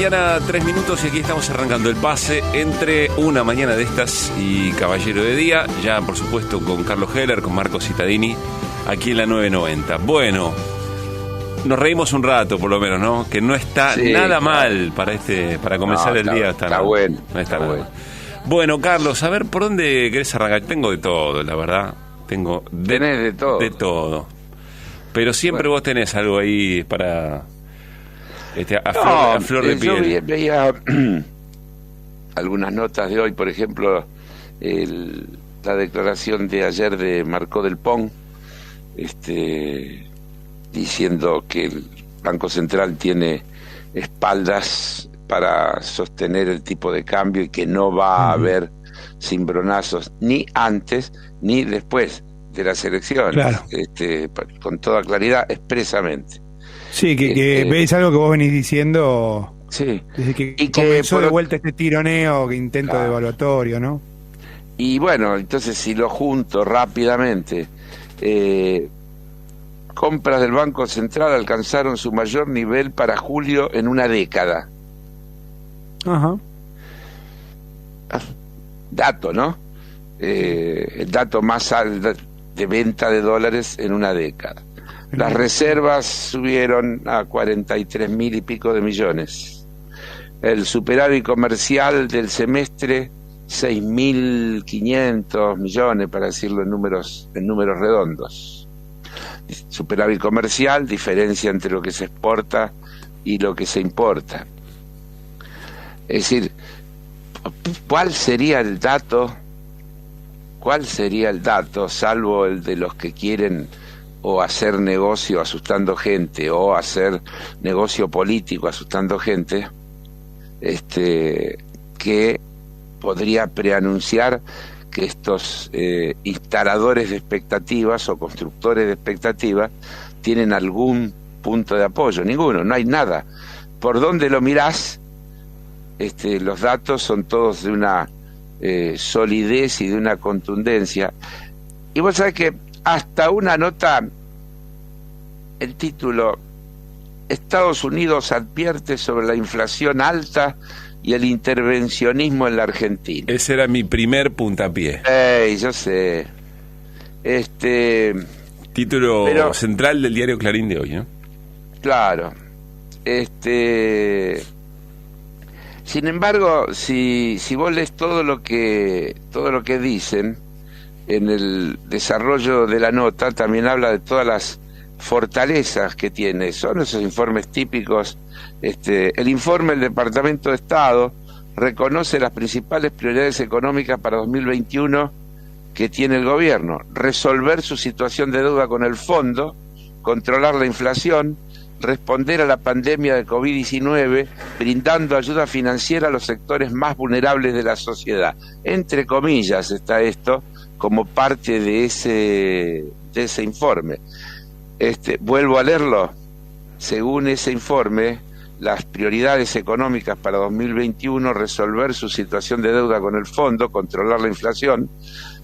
mañana, 3 minutos, y aquí estamos arrancando el pase entre una mañana de estas y Caballero de Día, ya por supuesto con Carlos Heller, con Marco Cittadini, aquí en la 990. Bueno, nos reímos un rato por lo menos, ¿no? Que no está nada mal para comenzar el día. Está bueno. No está nada bueno. Bueno, Carlos, a ver, ¿por dónde querés arrancar? Tengo de todo, la verdad. Tenés de todo. De todo. Pero siempre vos tenés algo ahí para... a flor de piel. Yo veía algunas notas de hoy, por ejemplo, la declaración de ayer de Marcó del Pont, diciendo que el Banco Central tiene espaldas para sostener el tipo de cambio y que no va a haber cimbronazos ni antes ni después de las elecciones, claro. Con toda claridad, expresamente. Sí, que veis algo que vos venís diciendo, sí, desde que y comenzó de vuelta este tironeo, que intento devaluatorio, ¿no? Y bueno, entonces si lo junto rápidamente, compras del Banco Central alcanzaron su mayor nivel para julio en una década. Ajá. Dato, ¿no? El dato más alto de venta de dólares en una década. Las reservas subieron a 43.000 y pico de millones. El superávit comercial del semestre, 6.500 millones, para decirlo en números redondos. Superávit comercial, diferencia entre lo que se exporta y lo que se importa. Es decir, ¿cuál sería el dato, salvo el de los que quieren o hacer negocio asustando gente, o hacer negocio político asustando gente, que podría preanunciar que estos instaladores de expectativas o constructores de expectativas tienen algún punto de apoyo? Ninguno, no hay nada. ¿Por dónde lo mirás? Los datos son todos de una solidez y de una contundencia. Y vos sabés que hasta una nota, el título: Estados Unidos advierte sobre la inflación alta y el intervencionismo en la Argentina. Ese era mi primer puntapié. Yo sé. Título central del diario Clarín de hoy, ¿no? Claro. Sin embargo, si vos lees todo lo que dicen en el desarrollo de la nota, también habla de todas las fortalezas que tiene. Son esos informes típicos. El informe del Departamento de Estado reconoce las principales prioridades económicas para 2021 que tiene el gobierno: resolver su situación de deuda con el fondo, controlar la inflación, responder a la pandemia de COVID-19, brindando ayuda financiera a los sectores más vulnerables de la sociedad. Entre comillas está esto como parte de ese informe. Vuelvo a leerlo. Según ese informe, las prioridades económicas para 2021: resolver su situación de deuda con el fondo, controlar la inflación,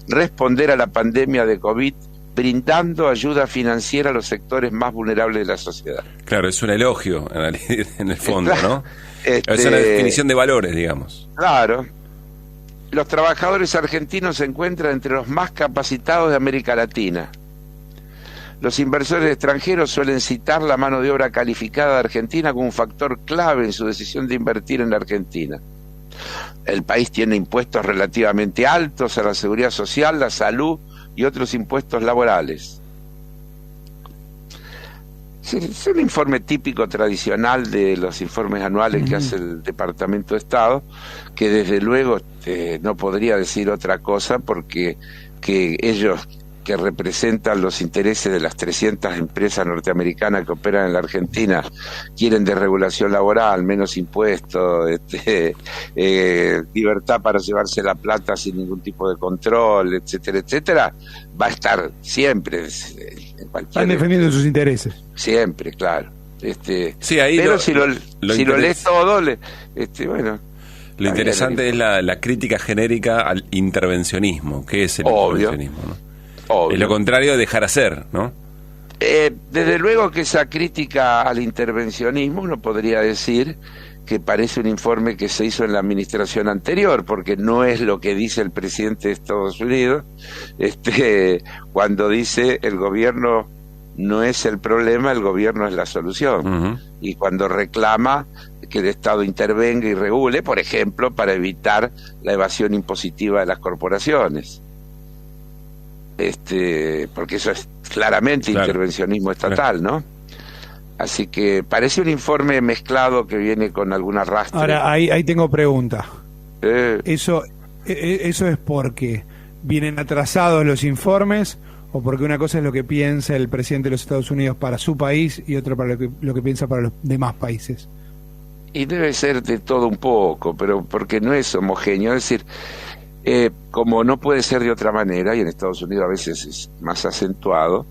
responder a la pandemia de COVID, brindando ayuda financiera a los sectores más vulnerables de la sociedad. Claro, es un elogio en el fondo, ¿no? Es una definición de valores, digamos. Claro. Los trabajadores argentinos se encuentran entre los más capacitados de América Latina. Los inversores extranjeros suelen citar la mano de obra calificada de Argentina como un factor clave en su decisión de invertir en la Argentina. El país tiene impuestos relativamente altos a la seguridad social, la salud y otros impuestos laborales. Es un informe típico, tradicional de los informes anuales que hace el Departamento de Estado, que desde luego no podría decir otra cosa, porque que ellos, que representan los intereses de las 300 empresas norteamericanas que operan en la Argentina, quieren desregulación laboral, menos impuestos, libertad para llevarse la plata sin ningún tipo de control, etcétera, etcétera, va a estar siempre en cualquier... Están defendiendo sus intereses. Siempre, claro. Sí, ahí pero si lo lees todo, bueno... Lo interesante es la crítica genérica al intervencionismo. ¿Qué es el intervencionismo, no? Obvio. Es lo contrario de dejar hacer, ¿no? Desde luego que esa crítica al intervencionismo, uno podría decir que parece un informe que se hizo en la administración anterior, porque no es lo que dice el presidente de Estados Unidos, cuando dice el gobierno no es el problema, el gobierno es la solución. Y cuando reclama que el Estado intervenga y regule, por ejemplo, para evitar la evasión impositiva de las corporaciones. Porque eso es claramente intervencionismo estatal, ¿no? Así que parece un informe mezclado que viene con algún arrastre. Ahora, ahí tengo pregunta. ¿Eso es porque vienen atrasados los informes o porque una cosa es lo que piensa el presidente de los Estados Unidos para su país y otra para lo que piensa para los demás países? Y debe ser de todo un poco, pero porque no es homogéneo. Es decir, como no puede ser de otra manera, y en Estados Unidos a veces es más acentuado,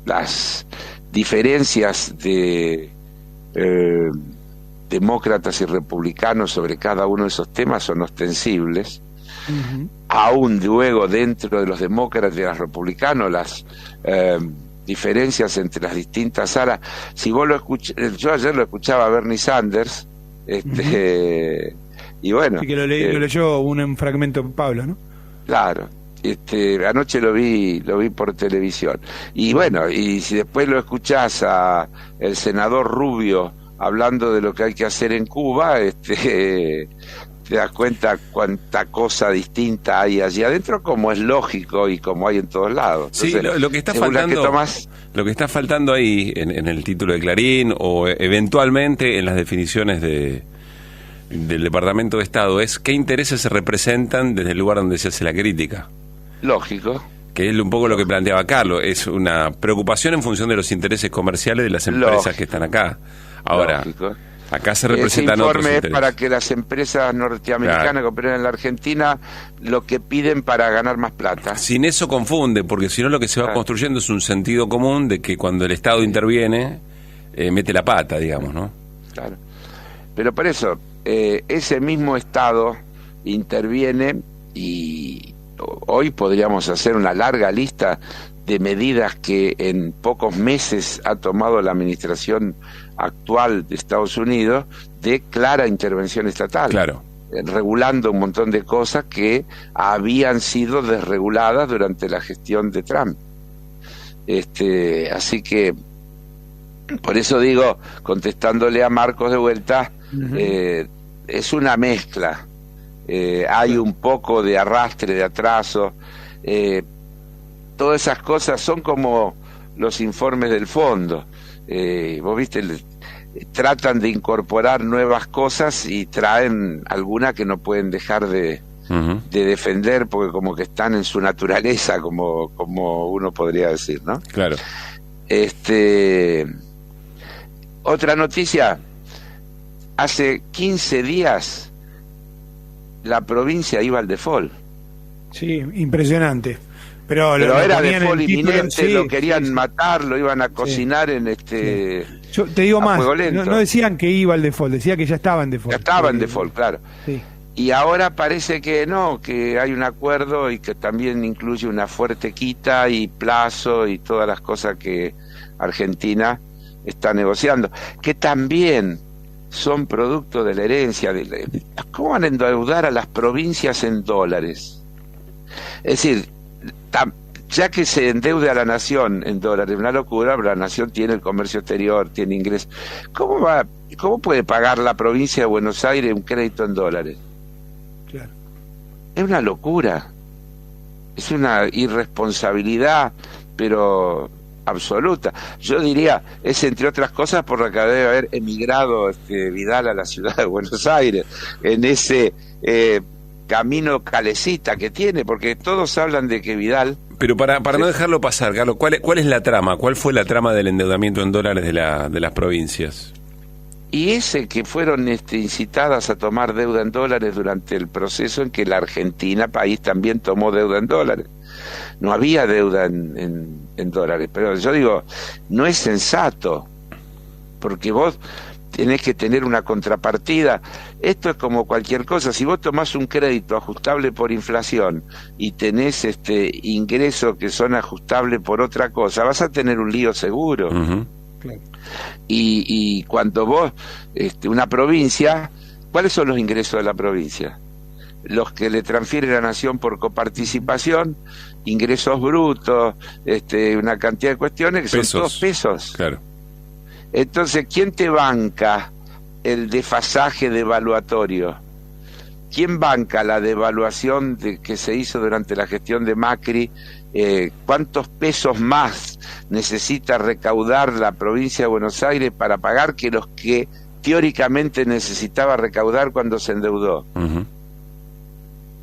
las diferencias de demócratas y republicanos sobre cada uno de esos temas son ostensibles. Aún luego dentro de los demócratas y los republicanos las diferencias entre las distintas alas, si vos yo ayer lo escuchaba a Bernie Sanders, y bueno, sí, que lo leyó un fragmento Pablo, ¿no? Claro. Anoche lo vi por televisión. Y bueno, y si después lo escuchás a el senador Rubio hablando de lo que hay que hacer en Cuba, te das cuenta cuánta cosa distinta hay allí adentro, como es lógico y como hay en todos lados. Sí, entonces, lo que está faltando ahí en el título de Clarín o eventualmente en las definiciones del Departamento de Estado es qué intereses se representan desde el lugar donde se hace la crítica. Lógico. Que es un poco lo que planteaba Carlos, es una preocupación en función de los intereses comerciales de las empresas que están acá. Ahora, lógico. Acá se representan otros intereses. Ese informe es para que las empresas norteamericanas que operan en la Argentina lo que piden para ganar más plata. Sin eso confunde, porque si no lo que se va construyendo es un sentido común de que cuando el Estado interviene, mete la pata, digamos, ¿no? Claro. Pero por eso, ese mismo Estado interviene y hoy podríamos hacer una larga lista de medidas que en pocos meses ha tomado la administración actual de Estados Unidos de clara intervención estatal. Claro. Regulando un montón de cosas que habían sido desreguladas durante la gestión de Trump. Así que, por eso digo, contestándole a Marcos de vuelta, es una mezcla. Hay un poco de arrastre, de atraso. Todas esas cosas son como los informes del fondo. Vos viste, tratan de incorporar nuevas cosas y traen algunas que no pueden dejar de defender porque como que están en su naturaleza, como uno podría decir, ¿no? Claro. Otra noticia, hace 15 días la provincia iba al default. Sí, impresionante. Pero era default inminente, lo querían matar, lo iban a cocinar en Yo te digo más, no decían que iba al default, decía que ya estaba en default. Ya estaba en default, claro. Sí. Y ahora parece que no, que hay un acuerdo y que también incluye una fuerte quita y plazo y todas las cosas que Argentina está negociando, que también son producto de la herencia. ¿Cómo van a endeudar a las provincias en dólares? Es decir, ya que se endeude a la nación en dólares, una locura, pero la nación tiene el comercio exterior, tiene ingresos. ¿Cómo puede pagar la provincia de Buenos Aires un crédito en dólares? Claro. Es una locura, es una irresponsabilidad, pero absoluta. Yo diría, es entre otras cosas por la que debe haber emigrado Vidal a la ciudad de Buenos Aires, en ese camino calecita que tiene, porque todos hablan de que Vidal... Pero para no dejarlo pasar, Carlos, ¿cuál es la trama? ¿Cuál fue la trama del endeudamiento en dólares de las provincias? Y ese que fueron incitadas a tomar deuda en dólares durante el proceso en que la Argentina, país, también tomó deuda en dólares. No había deuda en dólares, pero yo digo, no es sensato, porque vos tenés que tener una contrapartida. Esto es como cualquier cosa, si vos tomás un crédito ajustable por inflación y tenés ingresos que son ajustables por otra cosa, vas a tener un lío seguro. Claro. Y cuando vos, una provincia, ¿cuáles son los ingresos de la provincia? Los que le transfiere la nación por coparticipación, ingresos brutos, una cantidad de cuestiones que son todos pesos. Claro. Entonces, ¿quién te banca el desfasaje devaluatorio? ¿Quién banca la devaluación que se hizo durante la gestión de Macri? ¿Cuántos pesos más necesita recaudar la provincia de Buenos Aires para pagar que los que teóricamente necesitaba recaudar cuando se endeudó? Uh-huh.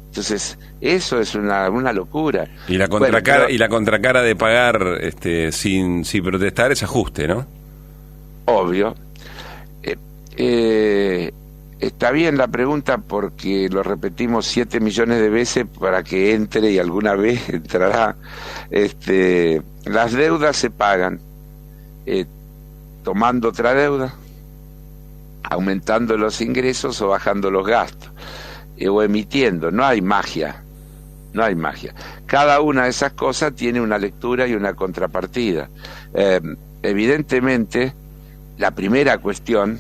Entonces, eso es una locura. Y la contracara de pagar sin protestar es ajuste, ¿no? Obvio. Está bien la pregunta porque lo repetimos 7 millones de veces para que entre y alguna vez entrará. Las deudas se pagan tomando otra deuda, aumentando los ingresos o bajando los gastos, o emitiendo. No hay magia. Cada una de esas cosas tiene una lectura y una contrapartida. Evidentemente, la primera cuestión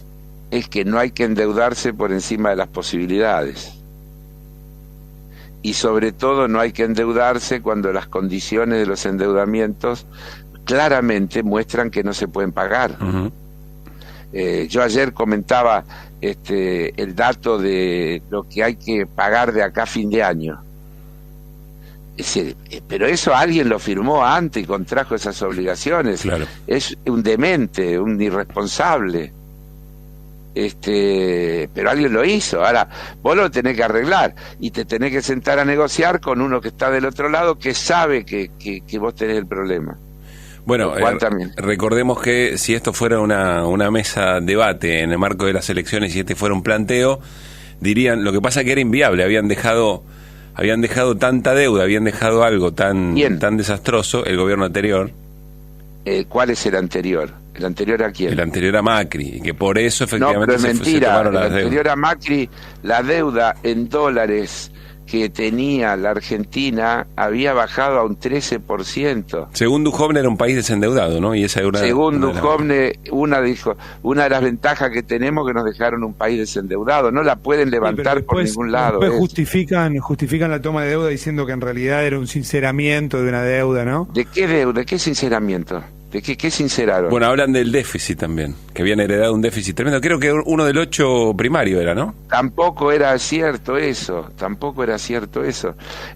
es que no hay que endeudarse por encima de las posibilidades. Y sobre todo no hay que endeudarse cuando las condiciones de los endeudamientos claramente muestran que no se pueden pagar. Uh-huh. Yo ayer comentaba el dato de lo que hay que pagar de acá a fin de año. Pero eso alguien lo firmó antes y contrajo esas obligaciones. Claro. Es un demente, un irresponsable. Pero alguien lo hizo. Ahora, vos lo tenés que arreglar y te tenés que sentar a negociar con uno que está del otro lado que sabe que vos tenés el problema. Bueno, recordemos que si esto fuera una mesa debate en el marco de las elecciones y fuera un planteo, dirían, lo que pasa que era inviable, habían dejado tanta deuda, habían dejado algo tan desastroso, el gobierno anterior. ¿Cuál es el anterior? ¿El anterior a quién? El anterior a Macri, y que por eso efectivamente no, pero es mentira. Se tomaron las deudas. El anterior a Macri, la deuda en dólares que tenía la Argentina había bajado a un 13%. Según Duhovne era un país desendeudado, ¿no? Y esa era Según Duhovne, una de las ventajas que tenemos que nos dejaron un país desendeudado. No la pueden levantar después, por ningún lado. Después justifican la toma de deuda diciendo que en realidad era un sinceramiento de una deuda, ¿no? ¿De qué deuda? ¿De qué sinceramiento? ¿De qué sinceraron? Bueno, hablan del déficit también, que habían heredado un déficit tremendo. Creo que uno del 8 primario era, ¿no? Tampoco era cierto eso.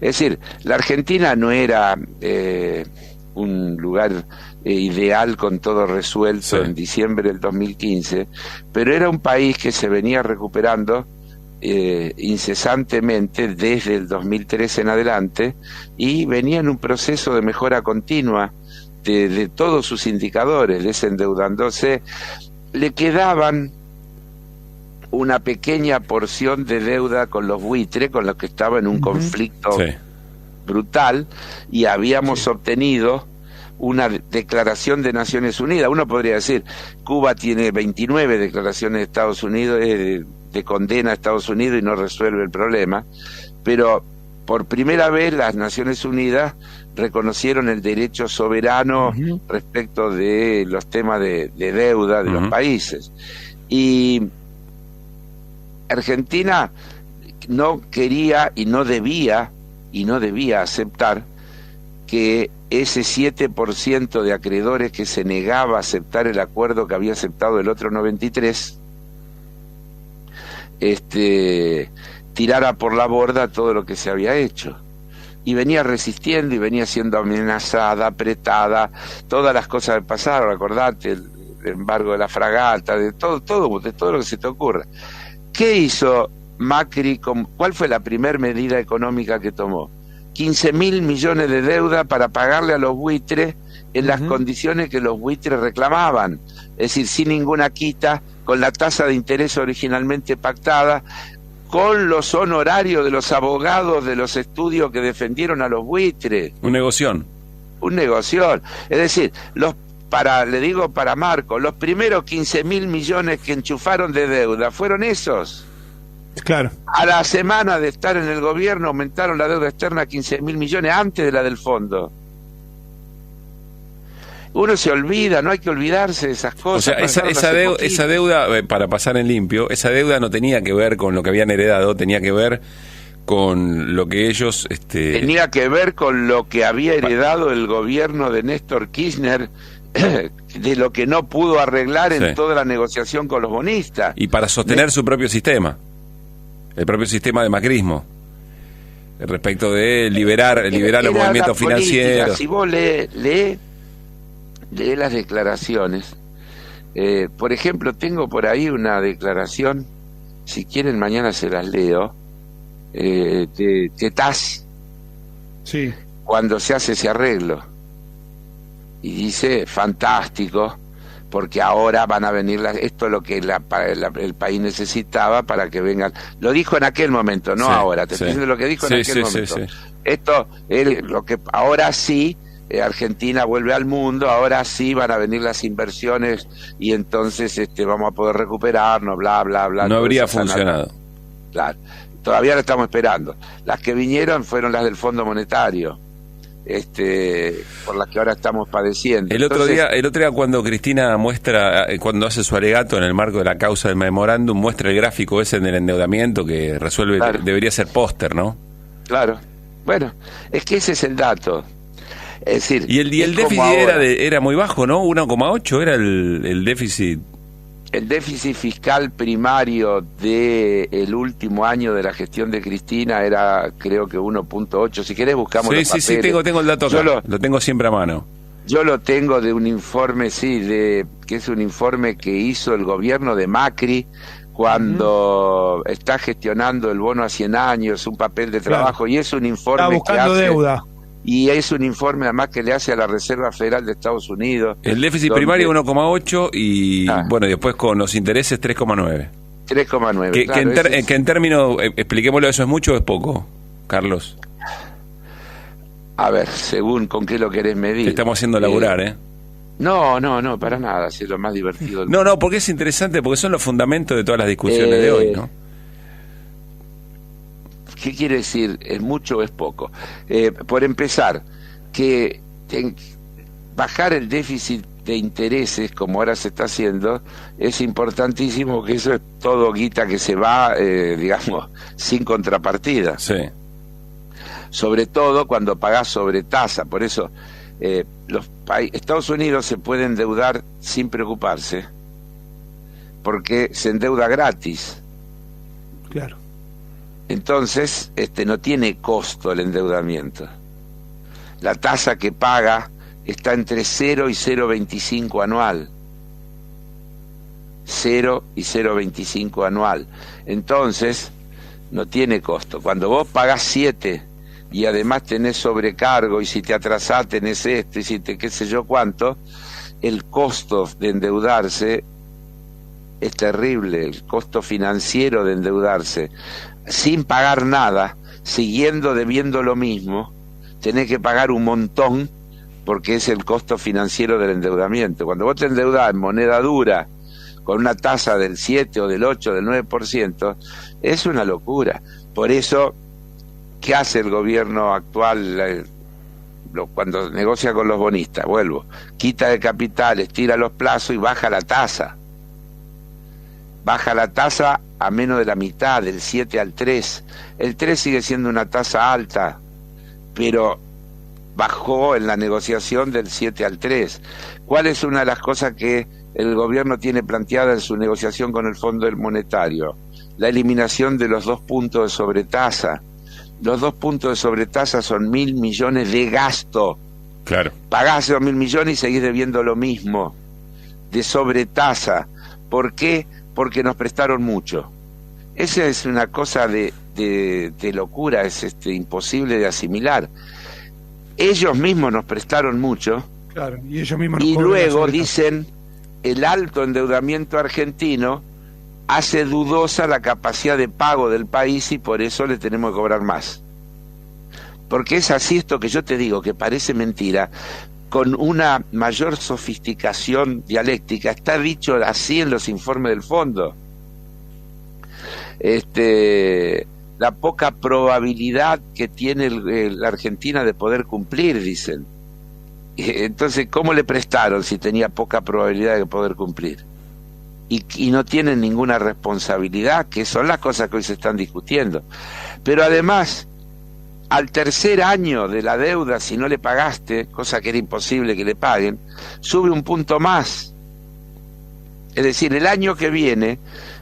Es decir, la Argentina no era un lugar ideal con todo resuelto en diciembre del 2015, pero era un país que se venía recuperando incesantemente desde el 2013 en adelante y venía en un proceso de mejora continua de todos sus indicadores, desendeudándose. Le quedaban una pequeña porción de deuda con los buitres, con los que estaba en un conflicto brutal, y habíamos obtenido una declaración de Naciones Unidas. Uno podría decir, Cuba tiene 29 declaraciones de Estados Unidos, de condena a Estados Unidos y no resuelve el problema, pero por primera vez las Naciones Unidas reconocieron el derecho soberano respecto de los temas de deuda de los países. Y Argentina no quería y no debía aceptar que ese 7% de acreedores que se negaba a aceptar el acuerdo que había aceptado el otro 93%, tirara por la borda todo lo que se había hecho. Y venía resistiendo y venía siendo amenazada, apretada, todas las cosas del pasado, acordate, el embargo de la fragata, de todo lo que se te ocurra. ¿Qué hizo Macri? ¿Cuál fue la primera medida económica que tomó? 15.000 millones de deuda para pagarle a los buitres en las condiciones que los buitres reclamaban, es decir, sin ninguna quita, con la tasa de interés originalmente pactada, con los honorarios de los abogados de los estudios que defendieron a los buitres. Un negoción. Es decir, para Marco, los primeros 15.000 millones que enchufaron de deuda fueron esos. Claro. A la semana de estar en el gobierno aumentaron la deuda externa a 15.000 millones antes de la del fondo. uno se olvida, no hay que olvidarse de esas cosas. O sea, esa deuda, para pasar en limpio, esa deuda no tenía que ver con lo que habían heredado, tenía que ver con lo que ellos... Tenía que ver con lo que había heredado el gobierno de Néstor Kirchner, de lo que no pudo arreglar en toda la negociación con los bonistas. Y para sostener su propio sistema, el propio sistema de macrismo, respecto de liberar los movimientos financieros. Si vos lee las declaraciones, por ejemplo, tengo por ahí una declaración, si quieren mañana se las leo, de Tassi, sí, cuando se hace ese arreglo, y dice fantástico, porque ahora van a venir esto es lo que el país necesitaba para que vengan. Lo dijo en aquel momento, no ahora, te estoy diciendo lo que dijo en aquel momento. Esto es lo que ahora sí, Argentina vuelve al mundo, ahora sí van a venir las inversiones y entonces vamos a poder recuperarnos, bla, bla, bla. No habría funcionado. Claro. Todavía lo estamos esperando. Las que vinieron fueron las del Fondo Monetario, por las que ahora estamos padeciendo. El otro día cuando Cristina muestra, cuando hace su alegato en el marco de la causa del memorándum, muestra el gráfico ese del endeudamiento que resuelve, claro. Debería ser póster, ¿no? Claro. Bueno, es que ese es el dato. Es decir, y el déficit era muy bajo, ¿no? 1,8 era el déficit. El déficit fiscal primario del último año de la gestión de Cristina era, creo que 1,8. Si querés buscamos los papeles. Sí, tengo el dato acá. Lo tengo siempre a mano. Yo lo tengo de un informe, que es un informe que hizo el gobierno de Macri cuando está gestionando el bono a 100 años, un papel de trabajo, y es un informe está buscando deuda. Y es un informe además que le hace a la Reserva Federal de Estados Unidos. El déficit primario 1,8 y bueno, después con los intereses 3,9. 3,9. Que en términos, expliquémoslo, ¿eso es mucho o es poco, Carlos? A ver, según con qué lo querés medir. Te estamos haciendo laburar, No, para nada, es lo más divertido. No, porque es interesante, porque son los fundamentos de todas las discusiones de hoy, ¿no? ¿Qué quiere decir? ¿Es mucho o es poco? Por empezar, que bajar el déficit de intereses, como ahora se está haciendo, es importantísimo, que eso es todo guita que se va, digamos, sin contrapartida. Sí. Sobre todo cuando pagás sobre tasa. Por eso, Estados Unidos se puede endeudar sin preocuparse, porque se endeuda gratis. Claro. Entonces, no tiene costo el endeudamiento. La tasa que paga está entre 0 y 0,25 anual. 0 y 0,25 anual. Entonces, no tiene costo. Cuando vos pagás 7 y además tenés sobrecargo, y si te atrasás tenés esto, y si te qué sé yo cuánto, el costo de endeudarse es terrible, el costo financiero de endeudarse. Sin pagar nada, siguiendo debiendo lo mismo, tenés que pagar un montón, porque es el costo financiero del endeudamiento. Cuando vos te endeudás en moneda dura, con una tasa del 7 o del 8 o del 9%, es una locura. Por eso, ¿qué hace el gobierno actual cuando negocia con los bonistas? Quita de capital, estira los plazos y baja la tasa. Baja la tasa a menos de la mitad, del 7 al 3. El 3 sigue siendo una tasa alta, pero bajó en la negociación del 7 al 3. ¿Cuál es una de las cosas que el gobierno tiene planteada en su negociación con el Fondo Monetario? La eliminación de los 2 puntos de sobretasa. Los 2 puntos de sobretasa son 1.000 millones de gasto. Claro. Pagás 2.000 millones y seguís debiendo lo mismo de sobretasa. ¿Por qué? Porque nos prestaron mucho. Esa es una cosa de locura, es imposible de asimilar. Ellos mismos nos prestaron mucho. Claro, y ellos mismos nos y luego dicen, el alto endeudamiento argentino hace dudosa la capacidad de pago del país y por eso le tenemos que cobrar más. Porque es así esto que yo te digo, que parece mentira, con una mayor sofisticación dialéctica, está dicho así en los informes del fondo. La poca probabilidad que tiene la Argentina de poder cumplir, dicen. Entonces, ¿cómo le prestaron si tenía poca probabilidad de poder cumplir? Y no tienen ninguna responsabilidad, que son las cosas que hoy se están discutiendo. Pero además, al tercer año de la deuda, si no le pagaste, cosa que era imposible que le paguen, sube un punto más. Es decir, el año que viene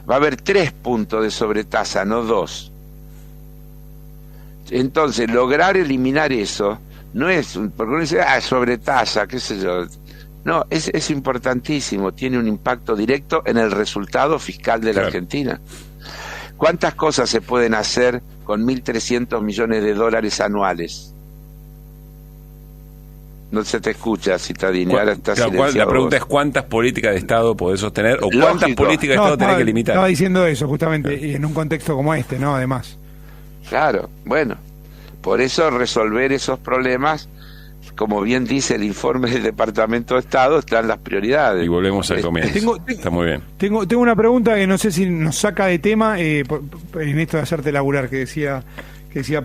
va a haber 3 puntos de sobretasa, no 2. Entonces, lograr eliminar eso no es, porque uno dice, sobretasa, qué sé yo. No, es importantísimo, tiene un impacto directo en el resultado fiscal de la Argentina. ¿Cuántas cosas se pueden hacer con 1.300 millones de dólares anuales? No se te escucha, Cittadini, ahora está silenciado. La pregunta es cuántas políticas de Estado podés sostener o cuántas políticas de Estado tenés que limitar. Estaba diciendo eso justamente, y en un contexto como este, ¿no? Además. Claro, bueno, por eso resolver esos problemas, como bien dice el informe del Departamento de Estado, están las prioridades. Y volvemos al comienzo. Está muy bien. Tengo una pregunta que no sé si nos saca de tema en esto de hacerte laburar, que decía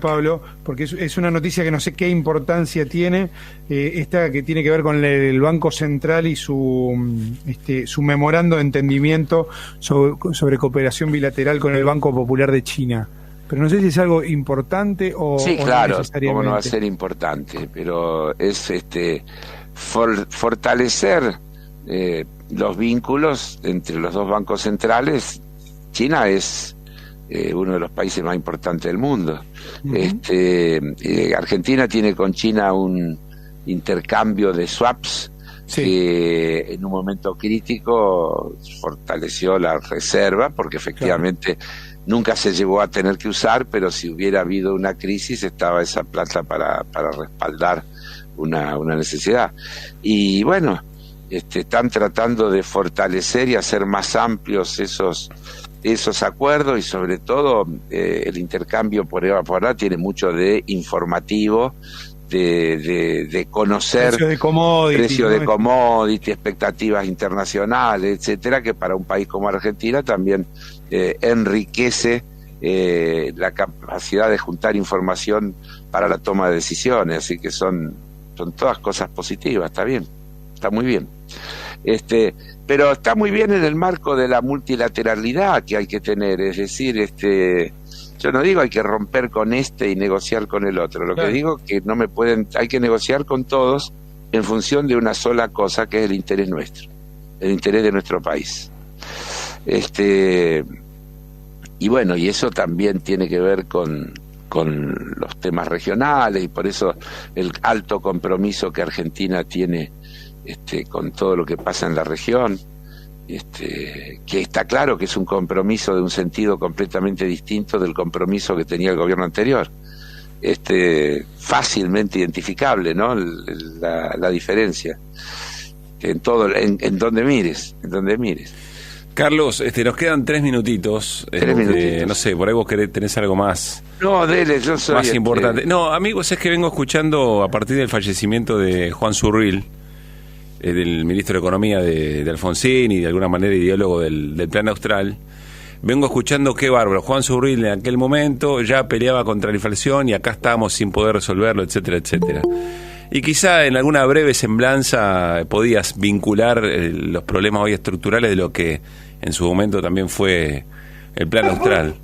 Pablo, porque es una noticia que no sé qué importancia tiene, esta que tiene que ver con el Banco Central y su memorando de entendimiento sobre cooperación bilateral con el Banco Popular de China. Pero no sé si es algo importante o sí, claro, no necesariamente. Cómo no va a ser importante, pero es fortalecer los vínculos entre los dos bancos centrales. China es uno de los países más importantes del mundo. Argentina tiene con China un intercambio de swaps, sí, que en un momento crítico fortaleció la reserva, porque efectivamente nunca se llegó a tener que usar, pero si hubiera habido una crisis estaba esa plata para respaldar una necesidad. Y bueno, están tratando de fortalecer y hacer más amplios esos acuerdos, y sobre todo el intercambio por ahora tiene mucho de informativo, de conocer precio de commodity, expectativas internacionales, etcétera, que para un país como Argentina también enriquece la capacidad de juntar información para la toma de decisiones. Así que son todas cosas positivas. Está bien, está muy bien. Pero está muy bien en el marco de la multilateralidad que hay que tener, es decir, yo no digo hay que romper con y negociar con el otro, lo que digo que hay que negociar con todos en función de una sola cosa, que es el interés nuestro, el interés de nuestro país. Y bueno, y eso también tiene que ver con los temas regionales, y por eso el alto compromiso que Argentina tiene con todo lo que pasa en la región, que está claro que es un compromiso de un sentido completamente distinto del compromiso que tenía el gobierno anterior. Fácilmente identificable, ¿no? La diferencia en todo, en donde mires, Carlos, nos quedan 3 minutitos. 3 minutitos. No sé, por ahí vos tenés algo más. No, dele, yo soy más importante. No, amigos, es que vengo escuchando a partir del fallecimiento de Juan Zurril, del ministro de Economía de Alfonsín y de alguna manera ideólogo del Plan Austral. Vengo escuchando qué bárbaro. Juan Zurril en aquel momento ya peleaba contra la inflación y acá estábamos sin poder resolverlo, etcétera, etcétera. Y quizá en alguna breve semblanza podías vincular los problemas hoy estructurales de lo que en su momento también fue el Plan Austral.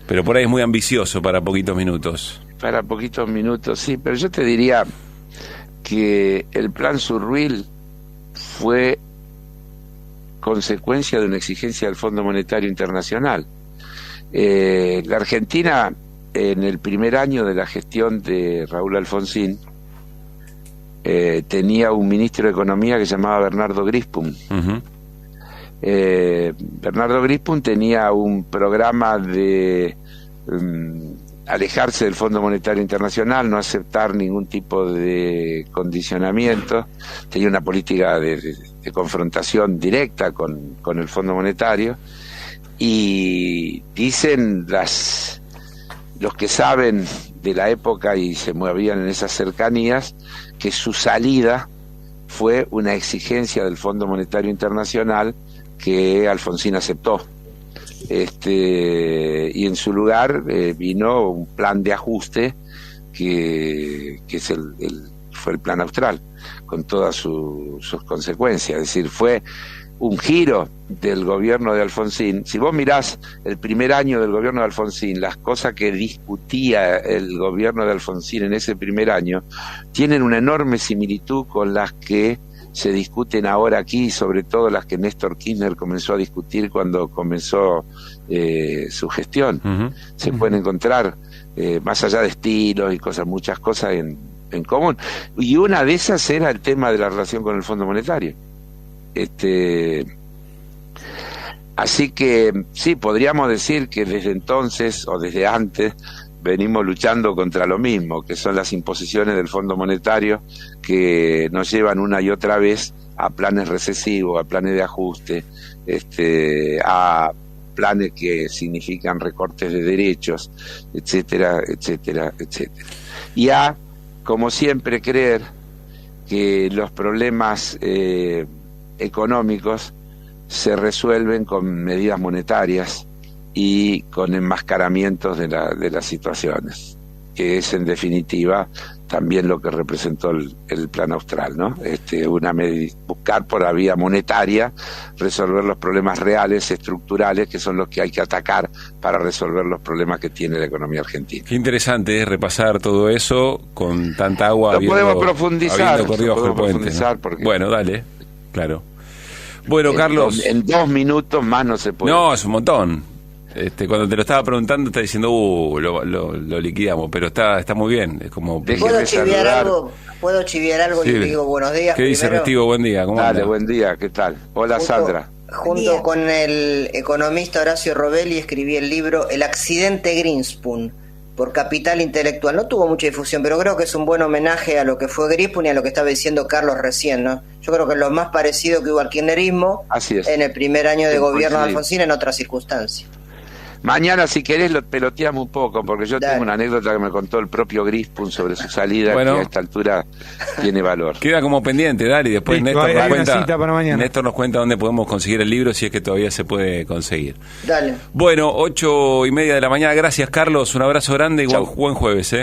Pero por ahí es muy ambicioso para poquitos minutos. Para poquitos minutos, sí, pero yo te diría que el Plan Zurril fue consecuencia de una exigencia del Fondo Monetario Internacional. La Argentina, en el primer año de la gestión de Raúl Alfonsín, tenía un ministro de Economía que se llamaba Bernardo Grispum. Bernardo Grispum tenía un programa de alejarse del Fondo Monetario Internacional, no aceptar ningún tipo de condicionamiento, tenía una política de confrontación directa con el Fondo Monetario, y dicen los que saben de la época y se movían en esas cercanías, que su salida fue una exigencia del Fondo Monetario Internacional que Alfonsín aceptó. Y en su lugar vino un plan de ajuste que es el fue el Plan Austral, con todas sus consecuencias. Es decir, fue un giro del gobierno de Alfonsín. Si vos mirás el primer año del gobierno de Alfonsín, las cosas que discutía el gobierno de Alfonsín en ese primer año tienen una enorme similitud con las que se discuten ahora aquí, sobre todo las que Néstor Kirchner comenzó a discutir cuando comenzó su gestión. Se pueden encontrar, más allá de estilos y cosas, muchas cosas en común. Y una de esas era el tema de la relación con el Fondo Monetario. Así que sí, podríamos decir que desde entonces o desde antes venimos luchando contra lo mismo, que son las imposiciones del Fondo Monetario que nos llevan una y otra vez a planes recesivos, a planes de ajuste, a planes que significan recortes de derechos, etcétera, etcétera, etcétera. Y a, como siempre, creer que los problemas económicos se resuelven con medidas monetarias y con enmascaramientos de las situaciones, que es en definitiva también lo que representó el Plan Austral, ¿no? Buscar por la vía monetaria resolver los problemas reales, estructurales, que son los que hay que atacar para resolver los problemas que tiene la economía argentina. Qué interesante es repasar todo eso con tanta agua. Podemos profundizar, ¿no? Porque... Bueno, dale, claro. Bueno, Carlos. En 2 minutos más no se puede. No, es un montón. Cuando te lo estaba preguntando, estaba diciendo, lo liquidamos, pero está muy bien. Es como. ¿Puedo chiviar algo? Sí. Le digo buenos días. ¿Qué dice Restivo? Buen día. ¿Cómo anda? Buen día, ¿qué tal? Hola, Sandra. Junto con el economista Horacio Robelli escribí el libro El accidente Greenspoon, por Capital Intelectual. No tuvo mucha difusión, pero creo que es un buen homenaje a lo que fue Greenspoon y a lo que estaba diciendo Carlos recién, ¿no? Yo creo que es lo más parecido que hubo al kirchnerismo en el primer año de gobierno de Alfonsín en otras circunstancias. Mañana, si querés, lo peloteamos un poco, porque yo tengo una anécdota que me contó el propio Greenspoon sobre su salida, que a esta altura tiene valor. Queda como pendiente, dale, y después Néstor nos cuenta dónde podemos conseguir el libro, si es que todavía se puede conseguir. Dale. Bueno, 8:30 de la mañana, gracias Carlos, un abrazo grande y buen jueves,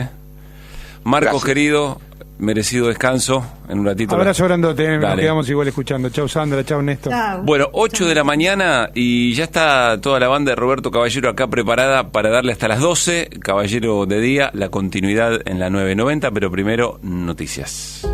Marcos, querido, merecido descanso en un ratito. Abrazo grandote, nos quedamos igual escuchando. Chau Sandra, chau Néstor. Chau. Bueno, 8 de la mañana y ya está toda la banda de Roberto Caballero acá preparada para darle hasta las 12, Caballero de Día, la continuidad en la 990, pero primero noticias.